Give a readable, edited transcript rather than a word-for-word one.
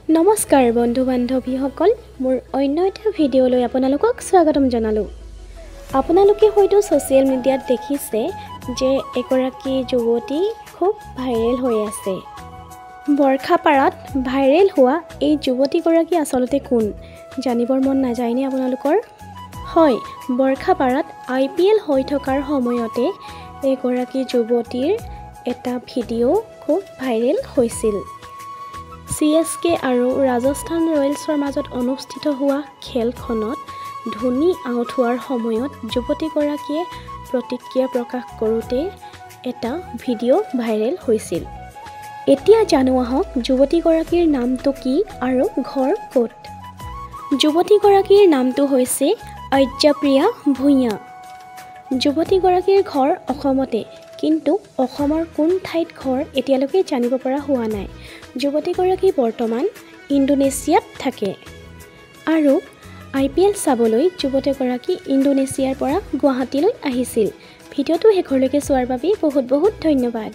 নমস্কাৰ বন্ধু বান্ধৱীসকল, মোৰ অন্য এটা ভিডিঅ'লৈ আপোনালোকক স্বাগতম জনালোঁ। আপোনালোকে হয়তো ছ'চিয়েল মিডিয়াত দেখিছে যে এগৰাকী যুৱতী খুব ভাইৰেল হৈ আছে। বৰ্ষাপাৰাত ভাইৰেল হোৱা এই যুৱতীগৰাকী আচলতে কোন জানিবৰ মন নাযায়নে আপোনালোকৰ? হয়, বৰ্ষাপাৰাত IPL হৈ থকাৰ সময়তে এগৰাকী যুৱতীৰ এটা ভিডিঅ' খুব ভাইৰেল হৈছিল। CSK আৰু ৰাজস্থান ৰয়েলছৰ মাজত অনুষ্ঠিত হোৱা খেলখনত ধোনী আউট হোৱাৰ সময়ত যুৱতীগৰাকীয়ে প্ৰতিক্ৰিয়া প্ৰকাশ কৰোঁতে এটা ভিডিঅ' ভাইৰেল হৈছিল। এতিয়া জানো আহক যুৱতীগৰাকীৰ নামটো কি আৰু ঘৰ ক'ত। যুৱতীগৰাকীৰ নামটো হৈছে আৰ্যপ্ৰিয়া ভূঞা। যুৱতীগৰাকীৰ ঘৰ অসমতে, কিন্তু অসমৰ কোন ঠাইত ঘৰ এতিয়ালৈকে জানিব পৰা হোৱা নাই। যুৱতীগৰাকী বৰ্তমান ইণ্ডোনেছিয়াত থাকে আৰু IPL চাবলৈ যুৱতীগৰাকী ইণ্ডোনেছিয়াৰ পৰা গুৱাহাটীলৈ আহিছিল। ভিডিঅ'টো শেষলৈকে চোৱাৰ বাবে বহুত বহুত ধন্যবাদ।